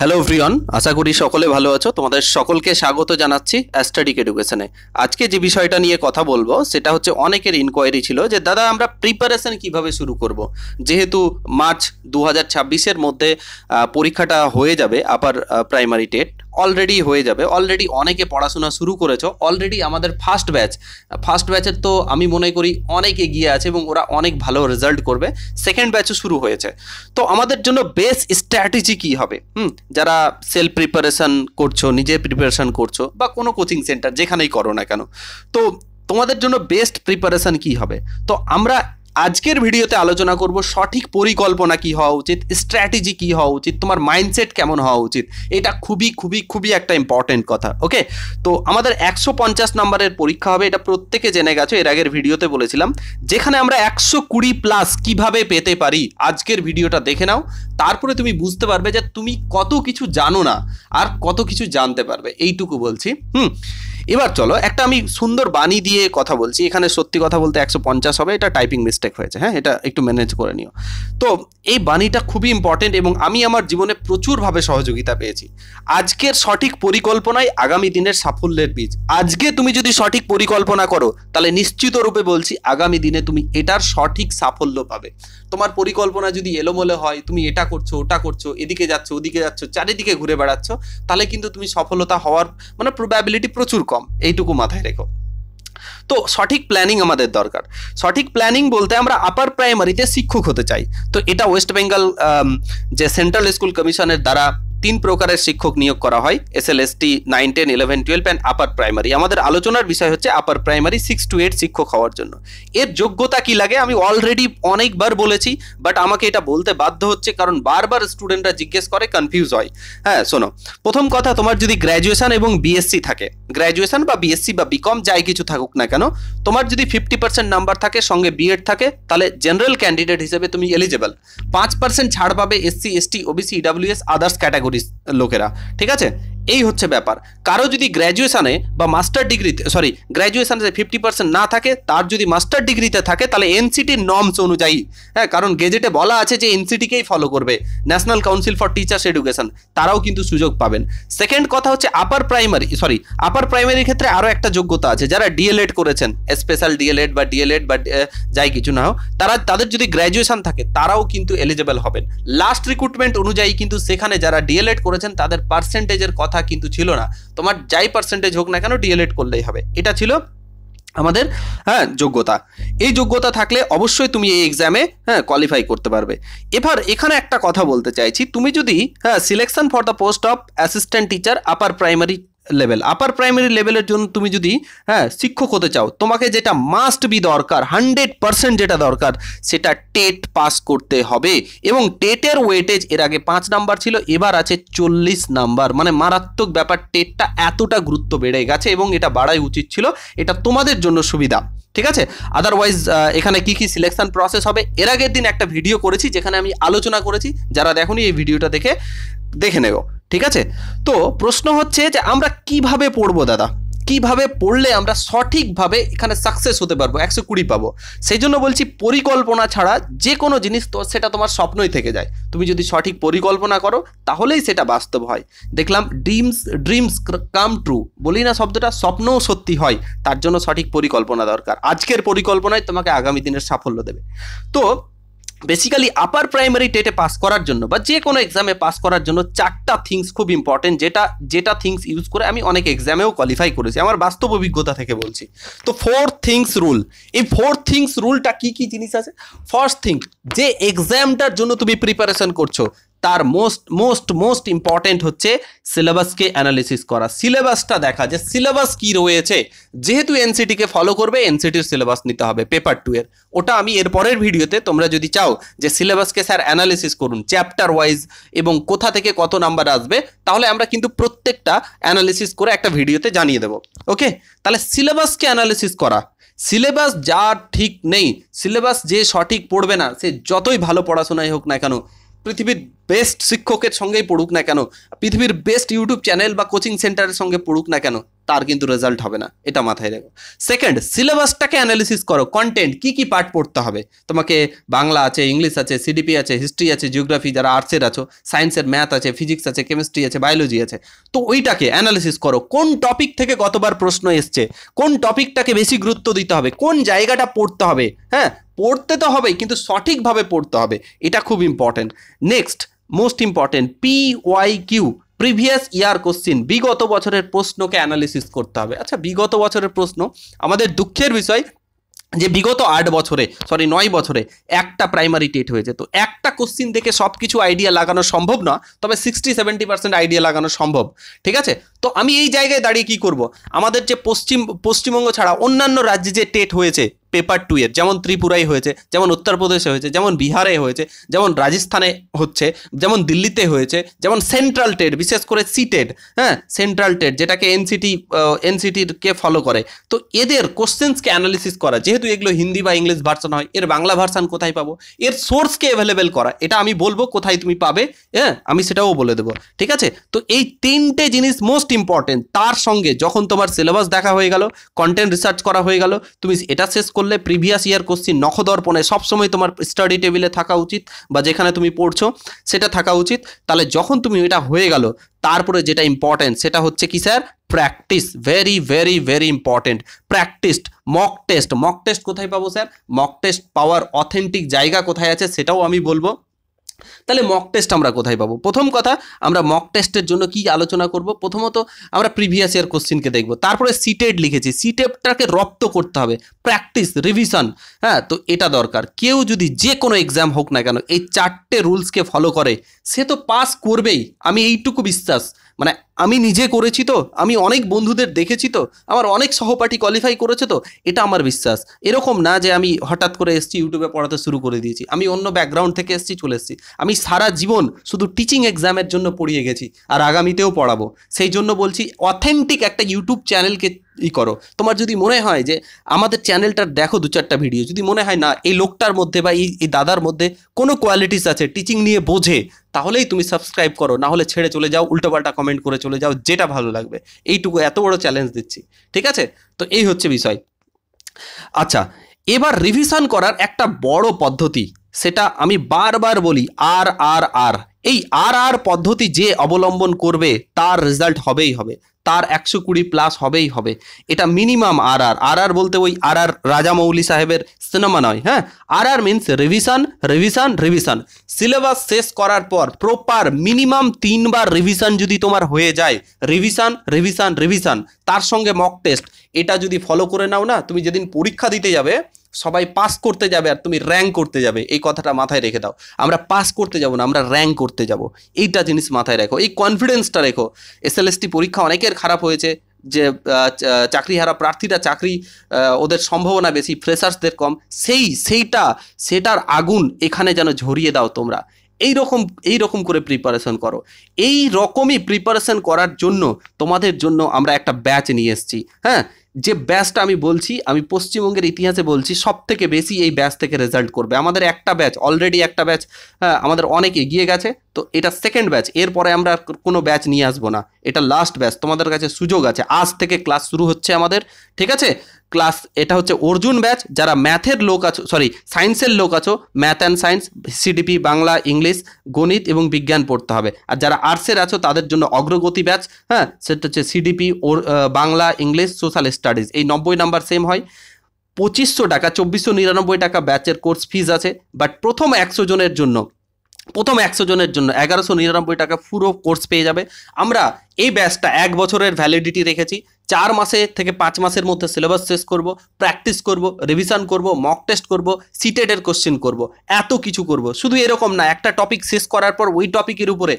Hello everyone, আশা করি সকলে ভালো আছো। তোমাদের সকলকে স্বাগত জানাচ্ছি অ্যাস্ট্যাটিক এডুকেশনে। আজকে যে বিষয়টা নিয়ে কথা বলবো সেটা হচ্ছে অনেকের ইনকোয়ারি ছিল যে দাদা আমরা প্রিপারেশন কিভাবে শুরু করব, যেহেতু মার্চ 2026-এর মধ্যে পরীক্ষাটা হয়ে যাবে, আপার প্রাইমারি টেট অলরেডি হয়ে যাবে। অলরেডি অনেকে পড়াশোনা শুরু করেছো। অলরেডি আমাদের ফার্স্ট ব্যাচের তো আমি মনে করি অনেক এগিয়ে আছে এবং ওরা অনেক ভালো রেজাল্ট করবে। সেকেন্ড ব্যাচও শুরু হয়েছে। তো আমাদের জন্য বেস্ট স্ট্র্যাটেজি কী হবে? যারা সেলফ প্রিপারেশন করছো, নিজে প্রিপারেশন করছো, বা কোনো কোচিং সেন্টার যেখানেই করো না কেন, তো তোমাদের জন্য বেস্ট প্রিপারেশন কী হবে? তো আমরা আজকের ভিডিওতে আলোচনা করব সঠিক পরিকল্পনা কি হওয়া উচিত, স্ট্র্যাটেজি কি হওয়া উচিত, তোমার মাইন্ডসেট কেমন হওয়া উচিত। এটা খুবই খুবই খুবই একটা ইম্পর্টেন্ট কথা। ওকে, তো আমাদের 150 নম্বরের পরীক্ষা হবে, এটা প্রত্যেকে জেনে গেছো, এর আগের ভিডিওতে বলেছিলাম, যেখানে আমরা 120+ কিভাবে পেতে পারি। আজকের ভিডিওটা দেখে নাও, তারপরে তুমি বুঝতে পারবে যে তুমি কত কিছু জানো না আর কত কিছু জানতে পারবে। এইটুকু বলছি। এবার চলো, একটা আমি সুন্দর বাণী দিয়ে কথা বলছি। এখানে সত্যি কথা বলতে 150 হবে, এটা টাইপিং মিস্টেক হয়েছে, হ্যাঁ, এটা একটু ম্যানেজ করে নিও। তো এই বাণীটা খুবই ইম্পর্টেন্ট এবং আমি আমার জীবনে প্রচুরভাবে সহযোগিতা পেয়েছি। আজকের সঠিক পরিকল্পনাই আগামী দিনের সাফল্যের বীজ। আজকে তুমি যদি সঠিক পরিকল্পনা করো তাহলে নিশ্চিত রূপে বলছি আগামী দিনে তুমি এটার সঠিক সাফল্য পাবে। তোমার পরিকল্পনা যদি এলোমেলো হয়, তুমি এটা করছো ওটা করছো, এদিকে যাচ্ছ ওদিকে যাচ্ছ, চারিদিকে ঘুরে বেড়াচ্ছ, তাহলে কিন্তু তুমি সফলতা হওয়ার প্রবাবিলিটি প্রচুর কম। এইটুকু মাথায় রেখো। তো সঠিক প্ল্যানিং আমাদের দরকার। সঠিক প্ল্যানিং বলতে আমরা আপার প্রাইমারিতে শিক্ষক হতে চাই। তো এটা ওয়েস্ট বেঙ্গল যে সেন্ট্রাল স্কুল কমিশনের দ্বারা 3 প্রকারের শিক্ষক নিয়োগ করা হয়: SLST 9, 10, 11, 12 অ্যান্ড আপার প্রাইমারি। আমাদের আলোচনার বিষয় হচ্ছে আপার প্রাইমারি 6 to 8 শিক্ষক হওয়ার জন্য। এর যোগ্যতা কি লাগে আমি অলরেডি অনেকবার বলেছি, বাট আমাকে এটা বলতে বাধ্য হচ্ছে কারণ বারবার স্টুডেন্টরা জিজ্ঞেস করে, কনফিউজ হয়। হ্যাঁ, শোনো, প্রথম কথা, তোমার যদি গ্র্যাজুয়েশন এবং BSc থাকে, গ্র্যাজুয়েশন বা BSc বা BCom যাই কিছু থাকুক না কেন, তোমার যদি 50% নাম্বার থাকে, সঙ্গে B.Ed থাকে, তাহলে জেনারেল ক্যান্ডিডেট হিসেবে তুমি এলিজেবল। 5% ছাড় পাবে SC, ST, OBC, EWS, others category লোকেরা। ঠিক আছে, এই হচ্ছে ব্যাপার। কারো যদি গ্র্যাজুয়েশনে বা মাস্টার ডিগ্রিতে, গ্র্যাজুয়েশনে 50% না থাকে, তার যদি মাস্টার ডিগ্রিতে থাকে, তাহলে এনসিটির নর্মস অনুযায়ী, হ্যাঁ, কারণ গেজেটে বলা আছে যে এনসিটিকেই ফলো করবে, national council for teachers education, তারাও কিন্তু সুযোগ পাবেন। সেকেন্ড কথা হচ্ছে আপার প্রাইমারির ক্ষেত্রে আরও একটা যোগ্যতা আছে। যারা ডিএলএড করেছেন, স্পেশাল ডিএলএড বা ডিএলএড বা যাই কিছু না হোক, তাদের যদি গ্র্যাজুয়েশন থাকে তারাও কিন্তু এলিজেবল হবেন। লাস্ট রিক্রুটমেন্ট অনুযায়ী কিন্তু সেখানে যারা ডিএলএড করেছেন তাদের পার্সেন্টেজের কথা কিন্তু ছিল না। তোমার যাই পার্সেন্টেজ হোক না কেন, ডিএলএড করলেই হবে। এটা ছিল আমাদের যোগ্যতা। এই যোগ্যতা থাকলে অবশ্যই তুমি এই এক্সামে কোয়ালিফাই করতে পারবে। এবার এখানে একটা কথা বলতে চাইছি, তুমি যদি selection for the post of assistant teacher upper primary লেভেলের জন্য তুমি যদি শিক্ষক হতে চাও, তোমাকে যেটা মাস্ট বি দরকার, 100% যেটা দরকার, সেটা টেট পাস করতে হবে। এবং টেটের ওয়েটেজ এর আগে 5 নাম্বার ছিল, এবার আছে 40 নাম্বার। মানে মারাত্মক ব্যাপার। টেটটা এতটা গুরুত্ব বেড়ে গেছে এবং এটা বাড়াই উচিত ছিল। এটা তোমাদের জন্য সুবিধা। ঠিক আছে, আদারওয়াইজ এখানে কি কি সিলেকশন প্রসেস হবে, এর আগের দিন একটা ভিডিও করেছি যেখানে আমি আলোচনা করেছি। যারা দেখোনি এই ভিডিওটা দেখে নেব। ঠিক আছে, তো প্রশ্ন হচ্ছে যে আমরা কিভাবে পড়বো দাদা, কিভাবে পড়লে আমরা সঠিকভাবে এখানে সাকসেস হতে পারবো, 120 পাবো। সেই জন্য বলছি, পরিকল্পনা ছাড়া যে কোনো জিনিস তো সেটা তোমার স্বপ্নই থেকে যায়। তুমি যদি সঠিক পরিকল্পনা করো তাহলেই সেটা বাস্তব হয়। দেখলাম ড্রিমস কাম ট্রু, বলি না শব্দটা, স্বপ্নও সত্যি হয়। তার জন্য সঠিক পরিকল্পনা দরকার। আজকের পরিকল্পনায় তোমাকে আগামী দিনের সাফল্য দেবে। তো বেসিক্যালি আপার প্রাইমারি টেটে পাস করার জন্য বা যে কোনো এক্সামে পাস করার জন্য 4টা থিংস খুব ইম্পর্টেন্ট, যেটা থিংস ইউজ করে আমি অনেক এক্সামেও কোয়ালিফাই করেছি, আমার বাস্তব অভিজ্ঞতা থেকে বলছি। তো 4 থিংস রুল, এই 4 থিংস রুলটা কি কি জিনিস আছে? ফার্স্ট থিং, যে এক্সামটার জন্য তুমি প্রিপারেশন করছো তার মোস্ট ইম্পর্টেন্ট হচ্ছে সিলেবাসকে অ্যানালিসিস করা। সিলেবাসটা দেখা, যে সিলেবাস কি রয়েছে। যেহেতু এনসিটিকে ফলো করবে, এনসিটির সিলেবাস নিতে হবে পেপার 2 এর। ওটা আমি এর পরের ভিডিওতে, তোমরা যদি চাও যে সিলেবাসকে স্যার অ্যানালিসিস করুন চ্যাপ্টার ওয়াইজ এবং কোথা থেকে কত নাম্বার আসবে, তাহলে আমরা কিন্তু প্রত্যেকটা অ্যানালিসিস করে একটা ভিডিওতে জানিয়ে দেবো। ওকে, তাহলে সিলেবাসকে অ্যানালিসিস করা। সিলেবাস যার ঠিক নেই, সিলেবাস যে সঠিক পড়বে না, সে যতই ভালো পড়াশোনায় হোক না কেন, পৃথিবীর বেস্ট শিক্ষকের সঙ্গেই পড়ুক না কেন, পৃথিবীর বেস্ট ইউটিউব চ্যানেল বা কোচিং সেন্টারের সঙ্গে পড়ুক না কেন, তার কিন্তু রেজাল্ট হবে না, এটা মাথায় রেখো। সেকেন্ড, সিলেবাসটাকে অ্যানালিসিস করো, কন্টেন্ট কি কি পার্ট পড়তে হবে তোমাকে। বাংলা আছে, ইংলিশ আছে, সিডিপি আছে, হিস্ট্রি আছে, জিওগ্রাফি যারা আর্টসের আছো, সায়েন্সের ম্যাথ আছে, ফিজিক্স আছে, কেমিস্ট্রি আছে, বায়োলজি আছে। তো ওইটাকে অ্যানালিসিস করো, কোন টপিক থেকে কতবার প্রশ্ন এসছে, কোন টপিকটাকে বেশি গুরুত্ব দিতে হবে, কোন জায়গাটা পড়তে হবে। হ্যাঁ, পড়তে তো হবেই, কিন্তু সঠিকভাবে পড়তে হবে, এটা খুব important. Next, most important, PYQ, previous year question, বিগত বছরের প্রশ্নকে অ্যানালিসিস করতে হবে। আচ্ছা, বিগত বছরের প্রশ্ন, আমাদের দুঃখের বিষয় যে বিগত 9 বছরে একটা প্রাইমারি টেট হয়েছে। তো একটা কোশ্চিন দেখে সব কিছু আইডিয়া লাগানো সম্ভব না, তবে 60-70% আইডিয়া লাগানো সম্ভব। ঠিক আছে, তো আমি এই জায়গায় দাঁড়িয়ে কি করব, আমাদের যে পশ্চিমবঙ্গ ছাড়া অন্যান্য রাজ্যে যে টেট হয়েছে পেপার 2 এর, যেমন ত্রিপুরায় হয়েছে, যেমন উত্তরপ্রদেশে হয়েছে, যেমন বিহারে হয়েছে, যেমন রাজস্থানে হচ্ছে, যেমন দিল্লিতে হয়েছে, যেমন সেন্ট্রাল টেট, বিশেষ করে সিটেট, হ্যাঁ সেন্ট্রাল টেট যেটাকে এনসিটিকে ফলো করে। তো এদের কোশ্চেন্সকে অ্যানালিসিস করা, যেহেতু এগুলো হিন্দি বা ইংলিশ ভার্সন হয়, এর বাংলা ভার্সন কোথায় পাবো, এর সোর্সকে অ্যাভেলেবেল করা, এটা আমি বলবো কোথায় তুমি পাবে, হ্যাঁ আমি সেটাও বলে দেবো। ঠিক আছে, তো এই 3টে জিনিস মোস্ট ইম্পর্টেন্ট। তার সঙ্গে যখন তোমার সিলেবাস দেখা হয়ে গেল, কন্টেন্ট রিসার্চ করা হয়ে গেল, তুমি এটা শেষ করলে প্রিভিয়াস ইয়ার কোশ্চিন নখদর্পণে সবসময় তোমার স্টাডি টেবিলে থাকা উচিত, বা যেখানে তুমি পড়ছো সেটা থাকা উচিত। তাহলে যখন তুমি এটা হয়ে গেল, তারপরে যেটা ইম্পর্টেন্ট সেটা হচ্ছে কি sir, practice. Very very very important, practice. Mock test কোথায় পাবো স্যার, মক টেস্ট পাওয়ার অথেন্টিক জায়গা কোথায় আছে সেটাও আমি বলবো। তাহলে মক টেস্ট আমরা কোথায় পাবো? প্রথম কথা, আমরা মক টেস্টের জন্য কি আলোচনা করব, প্রথমত আমরা প্রিভিয়াস ইয়ার কোশ্চিনকে দেখব, তারপরে সিটেড লিখেছি, সিটেডটাকে রপ্ত করতে হবে, প্র্যাকটিস, রিভিশন। হ্যাঁ, তো এটা দরকার। কেউ যদি যে কোনো এক্সাম হোক না কেন এই 4টে রুলসকে ফলো করে, সে তো পাস করবেই, আমি এইটুকু বিশ্বাস, মানে আমি নিজে করেছি, তো আমি অনেক বন্ধুদের দেখেছি, তো আমার অনেক সহপাঠী কোয়ালিফাই করেছে, তো এটা আমার বিশ্বাস। এরকম না যে আমি হঠাৎ করে এসেছি ইউটিউবে পড়াতে শুরু করে দিয়েছি, আমি অন্য ব্যাকগ্রাউন্ড থেকে এসেছি, চলে এসেছি। আমি সারা জীবন শুধু টিচিং এক্সামের জন্য পড়িয়ে গেছি, আর আগামীতেও পড়াবো। সেই জন্য বলছি, অথেন্টিক একটা ইউটিউব চ্যানেলকে করো। তোমার যদি মনে হয় যে আমাদের চ্যানেলটার দেখো 2-4টা ভিডিও, যদি মনে হয় না এই লোকটার মধ্যে বা এই দাদার মধ্যে কোনো কোয়ালিটিস আছে, টিচিং নিয়ে বোঝে, তাহলেই তুমি সাবস্ক্রাইব করো, না হলে ছেড়ে চলে যাও, উল্টোপাল্টা কমেন্ট করে চলে যাও, যেটা ভালো লাগবে। এইটুকু এত বড় চ্যালেঞ্জ দিচ্ছি, ঠিক আছে? তো এই হচ্ছে বিষয়। আচ্ছা, এবার রিভিশন করার একটা বড় পদ্ধতি, সেটা আমি বারবার বলি, আর এই আর পদ্ধতি যে অবলম্বন করবে তার রেজাল্ট হবেই হবে, তার 120+ হবেই হবে। এটা মিনিমাম আর বলতে ওই রাজামৌলি সাহেবের সিনেমা নয়। হ্যাঁ, মিনস রিভিশন। সিলেবাস শেষ করার পর প্রপার মিনিমাম 3বার রিভিশন যদি তোমার হয়ে যায়, রিভিশন তার সঙ্গে মক টেস্ট, এটা যদি ফলো করে নাও না, তুমি যেদিন পরীক্ষা দিতে যাবে সবাই পাস করতে যাবে আর তুমি র্যাঙ্ক করতে যাবে। এই কথাটা মাথায় রেখে দাও, আমরা পাস করতে যাব না, আমরা র্যাঙ্ক করতে যাব। এইটা জিনিস মাথায় রেখো, এই কনফিডেন্সটা রেখো। SLST পরীক্ষা অনেকের খারাপ হয়েছে, যে চাকরিহারা প্রার্থীরা চাকরি ওদের সম্ভাবনা বেশি, ফ্রেশার্সদের কম, সেটার আগুন এখানে যেন ঝরিয়ে দাও তোমরা। এই রকম করে প্রিপারেশন করো। এই রকমই প্রিপারেশন করার জন্য তোমাদের জন্য আমরা একটা ব্যাচ নিয়ে এসেছি। হ্যাঁ, যে ব্যাচটা আমি বলছি, আমি পশ্চিমবঙ্গের ইতিহাসে বলছি সব থেকে বেশি এই ব্যাচ থেকে রেজাল্ট করবে। আমাদের একটা ব্যাচ অলরেডি, একটা ব্যাচ আমাদের অনেক এগিয়ে গেছে, তো এটা সেকেন্ড ব্যাচ। এরপরে আমরা কোনো ব্যাচ নিয়ে আসবো না, এটা লাস্ট ব্যাচ। তোমাদের কাছে সুযোগ আছে, আজ থেকে ক্লাস শুরু হচ্ছে আমাদের, ঠিক আছে? ক্লাস, এটা হচ্ছে অর্জুন ব্যাচ। যারা ম্যাথের লোক আছো, সায়েন্সের লোক আছো, math and science, CDP, Bangla, English, গণিত এবং বিজ্ঞান পড়তে হবে। আর যারা আর্টসের আছো তাদের জন্য অগ্রগতি ব্যাচ। হ্যাঁ, সেটা হচ্ছে CDP, Bangla, English, social studies. এই 90 নাম্বার সেম হয়। 2500 টাকা, 2499 টাকা ব্যাচের কোর্স ফিজ আছে। বাট প্রথম 100 জনের জন্য 1199 টাকা পুরো কোর্স পেয়ে যাবে। আমরা এই ব্যাচটা 1 বছরের ভ্যালিডিটি রেখেছি। 4 মাসে থেকে 5 মাসের মধ্যে সিলেবাস শেষ করব, প্র্যাকটিস করব, রিভিশন করব, মক টেস্ট করব, সিটেডের কোশ্চেন করব, এত কিছু করব। শুধু এরকম না, একটা টপিক শেষ করার পর ওই টপিকের উপরে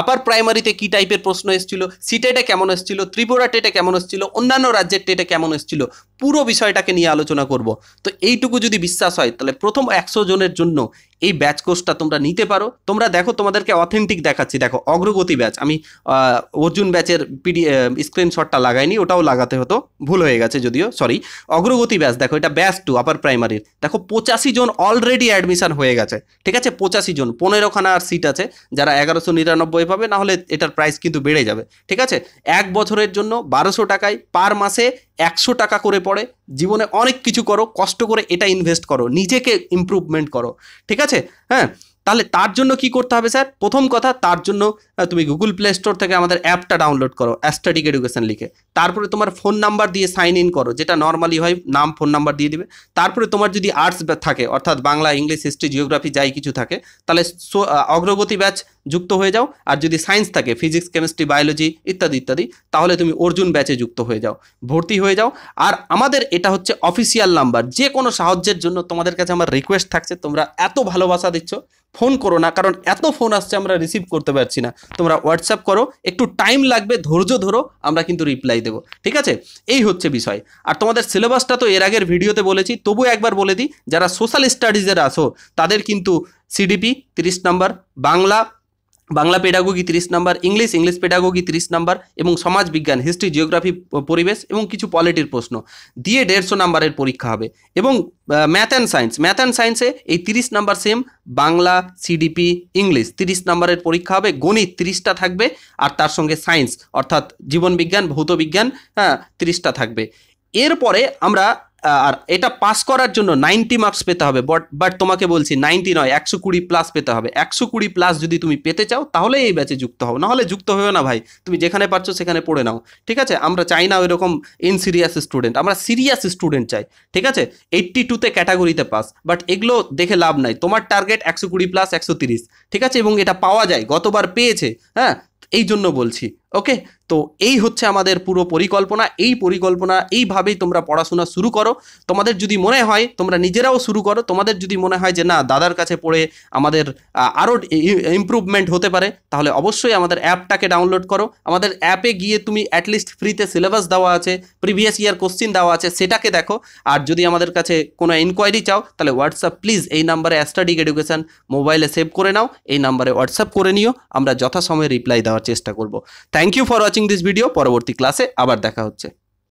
আপার প্রাইমারিতে কী টাইপের প্রশ্ন এসেছিল, সিটেডে কেমন এসেছিল, ত্রিপুরা টেটে কেমন এসেছিল, অন্যান্য রাজ্যের টেটে কেমন এসেছিল, পুরো বিষয়টাকে নিয়ে আলোচনা করব। তো এইটুকু যদি বিশ্বাস হয়, তাহলে প্রথম 100 জনের জন্য এই ব্যাচ কোর্সটা তোমরা নিতে পারো। তোমরা দেখো, তোমাদেরকে অথেন্টিক দেখাচ্ছি, দেখো অগ্রগতি ব্যাচ। আমি অর্জুন ব্যাচের স্ক্রিনশটটা লাগাইনি, ওটাও নামটাও লাগাতে হতো, ভুল হয়ে গেছে যদিও, সরি। অগ্রগতি ব্যাচ, দেখো এটা ব্যাচ 2 আপার প্রাইমারির, দেখো 85 জন অলরেডি অ্যাডমিশন হয়ে গেছে, ঠিক আছে? 85 জন, 15খানা আর সিট আছে, যারা 1199 পাবে, না হলে এটার প্রাইস কিন্তু বেড়ে যাবে, ঠিক আছে? 1 বছরের জন্য 1200 টাকায়, পার মাসে 100 টাকা করে পড়ে। জীবনে অনেক কিছু করো, কষ্ট করে এটা ইনভেস্ট করো, নিজেকে ইমপ্রুভমেন্ট করো, ঠিক আছে? হ্যাঁ, তাহলে তার জন্য কি করতে হবে স্যার? প্রথম কথা, তার জন্য তুমি গুগল প্লে স্টোর থেকে আমাদের অ্যাপটা ডাউনলোড করো, অ্যাস্টাডিক এডুকেশন লিখে। তারপরে তোমার ফোন নাম্বার দিয়ে সাইন ইন করো, যেটা নর্মালি হয়, নাম ফোন নাম্বার দিয়ে দিবে। তারপরে তোমার যদি আর্টস থাকে, অর্থাৎ বাংলা, ইংলিশ, হিস্ট্রি, জিওগ্রাফি যাই কিছু থাকে, তাহলে অগ্রগতি ব্যাচ যুক্ত হয়ে যাও। আর যদি সায়েন্স থাকে, ফিজিক্স, কেমিস্ট্রি, বায়োলজি ইত্যাদি ইত্যাদি, তাহলে তুমি অর্জুন ব্যাচে যুক্ত হয়ে যাও, ভর্তি হয়ে যাও। আর আমাদের এটা হচ্ছে অফিসিয়াল নাম্বার, যে কোনো সাহায্যের জন্য তোমাদের কাছে আমার রিকোয়েস্ট থাকছে, তোমরা এত ভালোবাসা দিচ্ছ, ফোন করো না, কারণ এত ফোন আসছে আমরা রিসিভ করতে পারছি না। তোমরা হোয়াটসঅ্যাপ করো, একটু টাইম লাগবে, ধৈর্য ধরো, আমরা কিন্তু রিপ্লাই দেবো, ঠিক আছে? এই হচ্ছে বিষয়। আর তোমাদের সিলেবাসটা তো এর আগের ভিডিওতে বলেছি, তবু একবার বলে দিই, যারা সোশ্যাল স্টাডিজের আসো তাদের কিন্তু CDP 30 number, Bangla pedagogy 30 number, English pedagogy 30 number, এবং সমাজ বিজ্ঞান, হিস্ট্রি, জিওগ্রাফি, পরিবেশ এবং কিছু পলিটির প্রশ্ন দিয়ে 150 নাম্বারের পরীক্ষা হবে। এবং ম্যাথ অ্যান্ড সায়েন্সে এই 30 number same, Bangla, CDP, English 30 নাম্বারের পরীক্ষা হবে, গণিত 30টা থাকবে, আর তার সঙ্গে সায়েন্স অর্থাৎ জীবন বিজ্ঞান, ভৌত বিজ্ঞান, হ্যাঁ 30টা থাকবে। এরপরে আমরা আর এটা পাস করার জন্য 90 মার্কস পেতে হবে, বাট তোমাকে বলছি 90 নয়, 120 প্লাস পেতে হবে। 120 প্লাস যদি তুমি পেতে চাও তাহলে এই ব্যাচে যুক্ত হও, নাহলে যুক্ত হয়েও না ভাই, তুমি যেখানে পারছো সেখানে পড়ে নাও, ঠিক আছে? আমরা চাই না ওইরকম ইনসিরিয়াস স্টুডেন্ট, আমরা সিরিয়াস স্টুডেন্ট চাই, ঠিক আছে? 82তে ক্যাটাগরিতে পাস, বাট এগুলো দেখে লাভ নাই। তোমার টার্গেট 120 প্লাস 130, ঠিক আছে? এবং এটা পাওয়া যায়, গতবার পেয়েছে, হ্যাঁ, এই জন্য বলছি। ওকে, তো এই হচ্ছে আমাদের পুরো পরিকল্পনা। এই পরিকল্পনা এইভাবেই তোমরা পড়াশোনা শুরু করো। তোমাদের যদি মনে হয়, তোমরা নিজেরাও শুরু করো, তোমাদের যদি মনে হয় যে না, দাদার কাছে পড়ে আমাদের আরও ইমপ্রুভমেন্ট হতে পারে, তাহলে অবশ্যই আমাদের অ্যাপটাকে ডাউনলোড করো। আমাদের অ্যাপে গিয়ে তুমি অ্যাটলিস্ট ফ্রিতে সিলেবাস দেওয়া আছে, প্রিভিয়াস ইয়ার কোশ্চিন দেওয়া আছে, সেটাকে দেখো। আর যদি আমাদের কাছে কোনো ইনকোয়ারি চাও, তাহলে হোয়াটসঅ্যাপ প্লিজ এই নাম্বারে অ্যাস্টাডিক এডুকেশন মোবাইলে সেভ করে নাও, এই নাম্বারে হোয়াটসঅ্যাপ করে নিও, আমরা যথাসময়ে রিপ্লাই দেওয়ার চেষ্টা করব। Thank you for watching this video. পরবর্তী ক্লাসে আবার দেখা হচ্ছে।